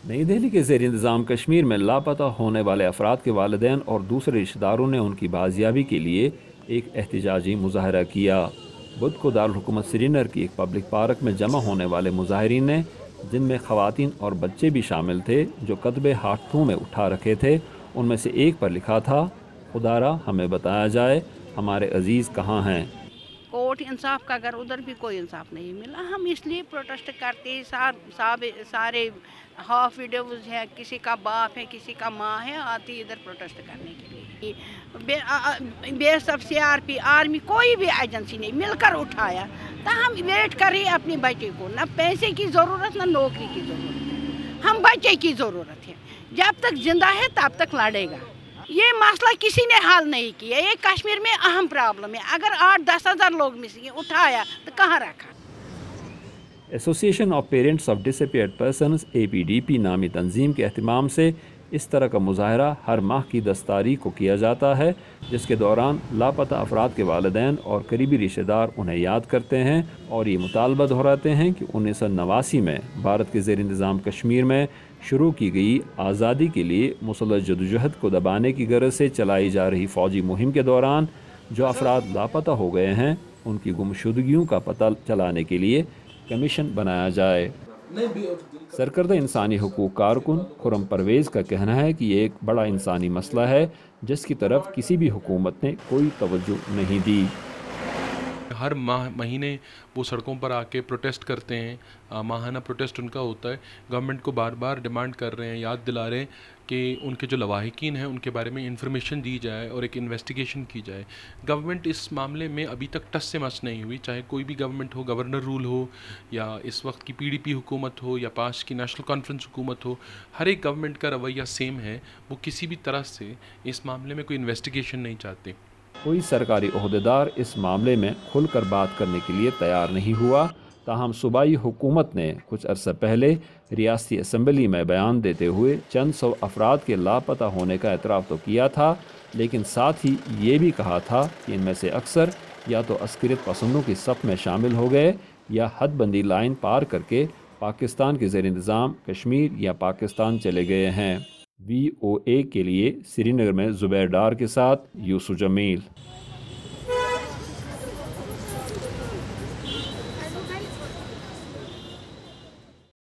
नई दिल्ली के ज़ेर इंतज़ाम कश्मीर में लापता होने वाले अफराद के वालिदैन और दूसरे रिश्तेदारों ने उनकी बाजियाबी के लिए एक एहतजाजी मुजाहरा किया। बुध को दारुल हुकूमत श्रीनगर की एक पब्लिक पार्क में जमा होने वाले मुजाहरीन ने, जिनमें ख़वातीन और बच्चे भी शामिल थे, जो कतबे हाथों में उठा रखे थे, उनमें से एक पर लिखा था, खुदारा हमें बताया जाए हमारे अजीज़ कहाँ हैं। कोर्ट इंसाफ का, अगर उधर भी कोई इंसाफ नहीं मिला, हम इसलिए प्रोटेस्ट करते हैं। सारे हाफ वीडियोज हैं, किसी का बाप है, किसी का माँ है, आती इधर प्रोटेस्ट करने के लिए। BSF CRP आर्मी कोई भी एजेंसी नहीं मिलकर उठाया, तो हम वेट कर रहे हैं अपने बच्चे को। ना पैसे की ज़रूरत, ना नौकरी की ज़रूरत है, हम बच्चे की ज़रूरत है। जब तक जिंदा है तब तक लड़ेगा। ये मसला किसी ने हल नहीं किया। ये कश्मीर में अहम प्रॉब्लम है। अगर 8-10 हज़ार लोग मिसिंग उठाया तो कहाँ रखा। Association of parents of disappeared persons APDP नामी तंजीम के एहतमाम से इस तरह का मुजाहरा हर माह की 10 तारीख को किया जाता है, जिसके दौरान लापता अफराद के वालिदैन और करीबी रिश्तेदार उन्हें याद करते हैं और ये मुतालबा दोहराते हैं कि 1989 में भारत के ज़ेर इंतज़ाम कश्मीर में शुरू की गई आज़ादी के लिए मुसल्लह जदोजहद को दबाने की गरज से चलाई जा रही फ़ौजी मुहिम के दौरान जो अफराद लापता हो गए हैं, उनकी गुमशुदगियों का पता चलाने के लिए कमीशन बनाया जाए। सरकर्दा इंसानी हुकूक कारकुन खुरम परवेज़ का कहना है कि ये एक बड़ा इंसानी मसला है जिसकी तरफ किसी भी हुकूमत ने कोई तवज्जो नहीं दी। हर महीने वो सड़कों पर आके प्रोटेस्ट करते हैं। माहाना प्रोटेस्ट उनका होता है। गवर्नमेंट को बार बार डिमांड कर रहे हैं, याद दिला रहे हैं कि उनके जो लवाहिकीन हैं उनके बारे में इंफॉर्मेशन दी जाए और एक इन्वेस्टिगेशन की जाए। गवर्नमेंट इस मामले में अभी तक टस से मस नहीं हुई, चाहे कोई भी गवर्नमेंट हो, गवर्नर रूल हो या इस वक्त की PDP हुकूमत हो या पास की नेशनल कॉन्फ्रेंस हुकूमत हो। हर एक गवर्नमेंट का रवैया सेम है, वो किसी भी तरह से इस मामले में कोई इन्वेस्टिगेशन नहीं चाहते। कोई सरकारी ओहदेदार इस मामले में खुलकर बात करने के लिए तैयार नहीं हुआ। ताहम सूबाई हुकूमत ने कुछ अरसा पहले रियासती असम्बली में बयान देते हुए चंद सौ अफराद के लापता होने का एतराफ़ तो किया था, लेकिन साथ ही ये भी कहा था कि इनमें से अक्सर या तो अस्करियत पसंदों की सफ़ में शामिल हो गए या हदबंदी लाइन पार करके पाकिस्तान के ज़ेर इंतज़ाम कश्मीर या पाकिस्तान चले गए हैं। VOA के लिए श्रीनगर में ज़ुबैर डार के साथ यूसुफ जमील।